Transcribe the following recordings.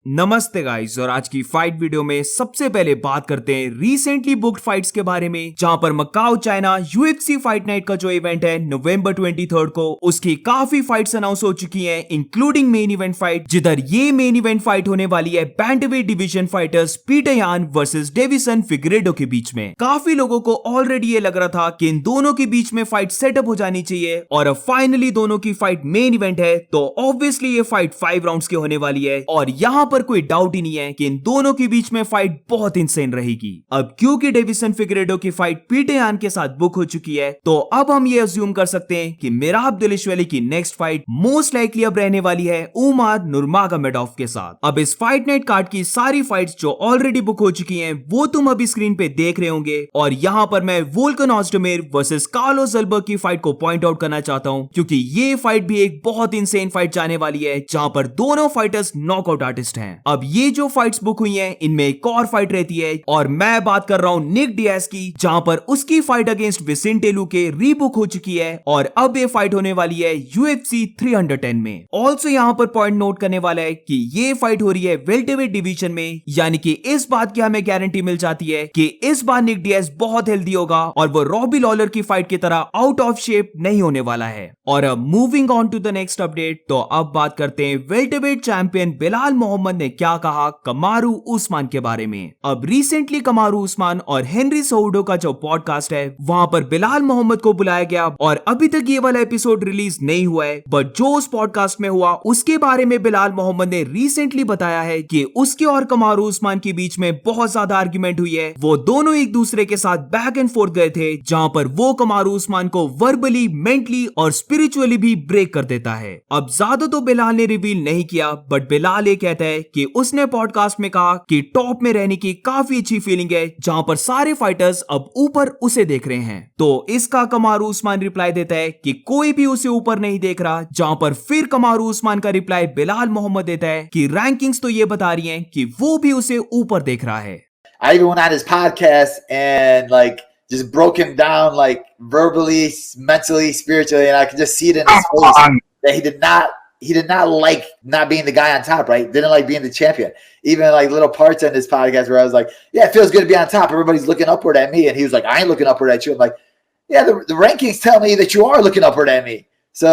नमस्ते गाइस, और आज की फाइट वीडियो में सबसे पहले बात करते हैं रिसेंटली बुक्ड फाइट्स के बारे में, जहां पर Macau China UFC fight night का जो इवेंट है नवंबर 23 को, उसकी काफी फाइट्स अनाउंस हो चुकी हैं, इंक्लूडिंग मेन इवेंट फाइट, जिधर ये मेन इवेंट फाइट होने वाली है बैंटवेट डिवीजन फाइटर्स पीटर यान वर्सेस डेविसन फिगरेडो के बीच में। काफी लोगों को ऑलरेडी ये लग रहा था कि इन दोनों के बीच में फाइट सेटअप हो जानी चाहिए, और अब फाइनली दोनों की फाइट मेन इवेंट है, तो ऑब्वियसली ये फाइट 5 राउंड्स की होने वाली है, और यहाँ पर कोई डाउट ही नहीं है कि इन दोनों के बीच में फाइट बहुत इंसेन रहेगी। अब क्योंकि डेविसन फिगरेडो की फाइट पीटर यान के साथ बुक हो चुकी है, तो अब हम ये अज्यूम कर सकते हैं कि मिराब दिलिशवली की नेक्स्ट फाइट मोस्ट लाइकली अब रहने वाली है उमार नुरमागोमेडोव के साथ। अब इस फाइट नाइट कार्ड की सारी फाइट्स जो ऑलरेडी बुक हो चुकी हैं वो तुम अभी स्क्रीन पे देख रहे होंगे, और यहाँ पर मैं वोल्कन ऑस्टोमेर वर्सेस कार्लोस ज़ल्बर की फाइट को पॉइंट आउट करना चाहता हूँ, क्योंकि ये फाइट भी एक बहुत इंसेन फाइट जाने वाली है, जहां पर दोनों फाइटर्स नॉकआउट आर्टिस्ट हैं। अब ये जो फाइट्स बुक हुई हैं इनमें एक और फाइट रहती है, और मैं बात कर रहा हूं निक डियाज की, जहां पर उसकी फाइट अगेंस्ट विसेंटे लुके रीबुक हो चुकी है, और अब ये फाइट होने वाली है यूएफसी 310 में। ऑल्सो यहाँ पर पॉइंट नोट करने वाला है कि ये फाइट हो रही है वेल्टरवेट डिवीजन में, यानी कि इस बात की हमें गारंटी मिल जाती है कि इस बार निक डियाज बहुत हेल्दी होगा और वो रॉबी लॉलर की फाइट की तरह आउट ऑफ शेप नहीं होने वाला है। और अब moving on to the next update, तो अब बात करते हैं वेल्टरवेट चैंपियन बिलाल मोहम्मद ने क्या कहा कमारू उस्मान के बारे में। अब रिसेंटली कमारू उस्मान और हेनरी सोउडो का जो पॉडकास्ट है वहां पर बिलाल मोहम्मद को बुलाया गया, और अभी तक ये वाला एपिसोड रिलीज नहीं हुआ है, बट जो उस पॉडकास्ट में हुआ उसके बारे में बिलाल मोहम्मद ने रिसेंटली बताया है कि उसके और कमारू उस्मान के बीच में बहुत ज्यादा आर्ग्यूमेंट हुई है। वो दोनों एक दूसरे के साथ बैक एंड फोर्थ गए थे, जहां पर वो कमारू उस्मान को वर्बली, मेंटली और स्पिरिचुअली भी ब्रेक कर देता है। अब ज्यादा तो बिलाल ने रिवील नहीं किया, बट बिलाल ये कहता है कि उसने पॉडकास्ट में कहा कि टॉप में रहने की काफी अच्छी फीलिंग है, जहां पर सारे फाइटर्स अब ऊपर उसे देख रहे हैं। तो इसका कमारू उस्मान रिप्लाई देता है कि कोई भी उसे ऊपर नहीं देख रहा, जहां पर फिर कमारू उस्मान का रिप्लाई बिलाल मोहम्मद देता है कि रैंकिंग्स तो ये बता रही हैं कि वो भी उसे ऊपर देख रहा है। I even went on his podcast and just broke him down verbally, mentally, spiritually, and I could just see it in his face that he did not like not being the guy on top, right? Didn't like being the champion. Even little parts in his podcast where I was like, yeah, it feels good to be on top. Everybody's looking upward at me. And he was like, I ain't looking upward at you. I'm like, yeah, the rankings tell me that you are looking upward at me. So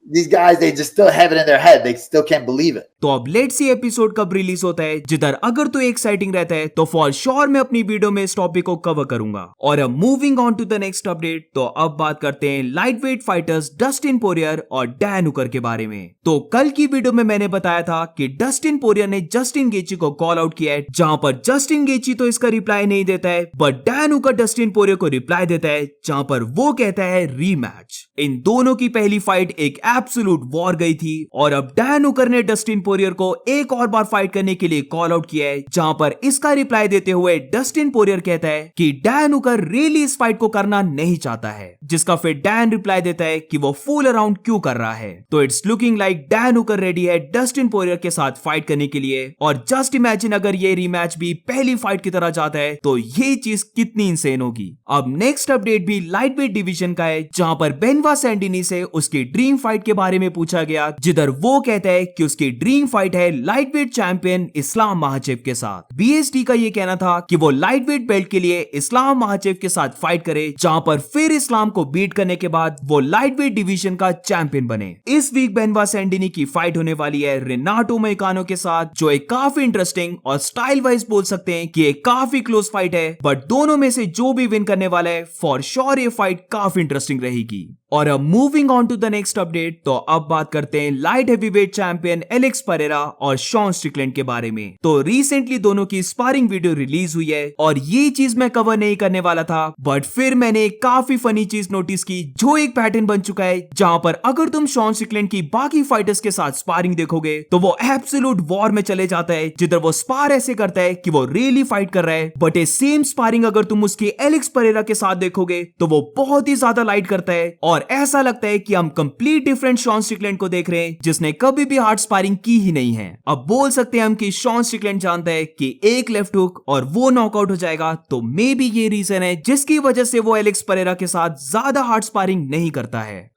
these guys, they just still have it in their head. They still can't believe it. तो अब let's see episode कब release होता है, जिधर अगर तो exciting रहता है तो फॉर श्योर मैं अपनी वीडियो में इस टॉपिक को कवर करूंगा। और अब moving on to the next update, तो अब बात करते हैं light weight fighters Dustin Poirier और डैन हुकर के बारे में। तो कल की वीडियो में मैंने बताया था कि डस्टिन पोरियर ने जस्टिन गेची को कॉल आउट किया है, जहां पर जस्टिन गेची तो इसका रिप्लाई नहीं देता है, but Dan Hooker Dustin Poirier को रिप्लाई देता है, जहां पर वो कहता है रीमैच। इन दोनों की पहली फाइट एक एब्सोल्यूट वॉर गई थी, और अब डैन हुकर ने डस्टिन पोरियर को एक और बार फाइट करने के लिए कॉल आउट किया है, जहां पर इसका रिप्लाई देते हुए डस्टिन पोरियर कहता है कि डैन हुकर रियली इस फाइट को करना नहीं चाहता है, जिसका फिर डैन रिप्लाई देता है कि वो फूल अराउंड क्यों कर रहा है। तो it's looking like Dan Hooker ready है डस्टिन पोरियर के साथ फाइट करने के लिए, और जस्ट इमेजिन अगर ये रीमैच भी पहली फाइट की तरह जाता है तो ये चीज कितनी इंसेन होगी। अब नेक्स्ट अपडेट भी लाइट वेट डिवीजन का है, जहां पर बेनवा सैंडिनी से उसकी ड्रीम फाइट के बारे में पूछा गया, जिधर वो कहता है कि उसकी ड्रीम फाइट है लाइट वेट चैंपियन इस्लाम महाचेव के साथ। बीएसटी का ये कहना था कि वो लाइट वेट बेल्ट के लिए इस्लाम महाचेव के साथ फाइट करे, जहां पर फिर इस्लाम को बीट करने के बाद वो लाइट वेट डिवीजन का चैंपियन बने। इस वीक बेनवा सैंडिनी की फाइट होने वाली है रेनाटो मोइकानो के साथ, जो एक काफी इंटरेस्टिंग और स्टाइल वाइज बोल सकते हैं कि एक काफी क्लोज फाइट है, बट दोनों में से जो भी विन करने वाला है फॉर श्योर ये फाइट काफी इंटरेस्टिंग रहेगी। और अब moving on to the next update, तो अब बात करते हैं light heavyweight champion Alex Pereira और शॉन स्ट्रिकलैंड के बारे में। तो रिसेंटली दोनों की स्पारिंग वीडियो रिलीज हुई है, और ये चीज मैं कवर नहीं करने वाला था, बट फिर मैंने एक काफी फनी चीज नोटिस की, जो एक पैटर्न बन चुका है, जहां पर अगर तुम शॉन स्ट्रिकलैंड की बाकी फाइटर्स के साथ स्पारिंग देखोगे तो वो एब्सोल्यूट वॉर में चले जाता है, जिधर वो स्पार ऐसे करता है कि वो रियली फाइट कर रहा है, बट ये सेम स्पारिंग अगर तुम उसके एलेक्स परेरा के साथ देखोगे तो वो बहुत ही ज्यादा लाइट करता है, और ऐसा लगता है कि हम कंप्लीट डिफरेंट शॉन स्ट्रिकलैंड को देख रहे हैं, जिसने कभी भी हार्ड स्पारिंग की ही नहीं है। अब बोल सकते हैं हम कि शॉन स्ट्रिकलैंड जानता है कि एक लेफ्ट हुक और वो नॉकआउट हो जाएगा, तो मे बी ये रीजन है जिसकी वजह से वो एलेक्स परेरा के साथ ज्यादा हार्ड स्पारिंग नहीं करता है।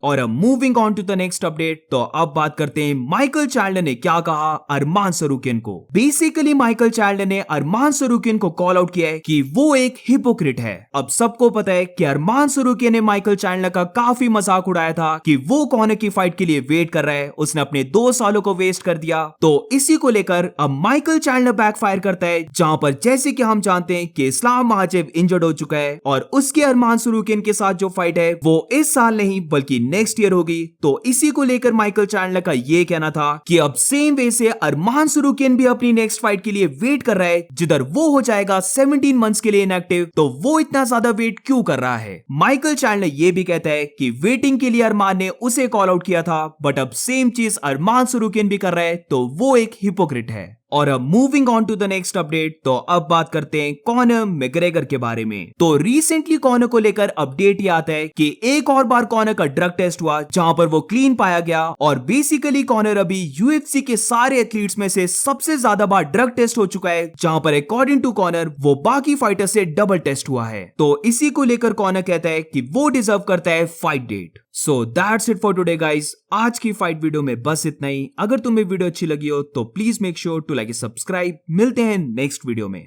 और अब moving on to the next update, तो अब बात करते हैं माइकल चैंडलर ने क्या कहा अरमान सरूकियन को। बेसिकली माइकल चैंडलर ने अरमान सरूकियन को कॉल आउट किया है कि वो एक हिपोक्रिट है। अब सबको पता है कि अरमान सरूकियन ने माइकल चैंडलर का काफी मजाक उड़ाया था कि वो कॉनर की फाइट के लिए वेट कर रहा है, उसने अपने 2 सालों को वेस्ट कर दिया। तो इसी को लेकर अब माइकल चैंडलर बैकफायर करता है, जहां पर जैसे कि हम जानते हैं कि इस्लाम महाजेब इंजर्ड हो चुका है और उसके अरमान सरूकियन के साथ जो फाइट है वो इस साल नहीं बल्कि नेक्स्ट ईयर होगी। तो इसी को लेकर माइकल चैंडलर का ये कहना था कि अब सेम वे से अरमान सरूकियन भी अपनी नेक्स्ट फाइट के लिए वेट कर रहा है, जिधर वो हो जाएगा 17 मंथ्स के लिए इनएक्टिव। तो वो इतना ज्यादा वेट क्यों कर रहा है? माइकल चैंडलर ये भी कहता है कि वेटिंग के लिए अरमान ने उसे कॉल आउट किया था, बट अब सेम चीज अरमान सरूकियन भी कर रहा है, तो वो एक हिपोक्रिट है। और अब moving on to the next update, तो अब बात करते हैं कॉनर मैग्रेगर के बारे में। तो रिसेंटली कॉनर को लेकर अपडेट ये आता है कि एक और बार कॉनर का ड्रग टेस्ट हुआ, जहां पर वो क्लीन पाया गया और बेसिकली कॉनर अभी यूएफसी के सारे एथलीट्स में से सबसे ज्यादा बार ड्रग टेस्ट हो चुका है, जहां पर अकॉर्डिंग टू कॉनर वो बाकी फाइटर से डबल टेस्ट हुआ है। तो इसी को लेकर कॉनर कहता है कि वो डिजर्व करता है fight date. So that's it for today guys. आज की फाइट वीडियो में बस इतना ही। अगर तुम्हें वीडियो अच्छी लगी हो तो please make sure to like subscribe. मिलते हैं नेक्स्ट वीडियो में।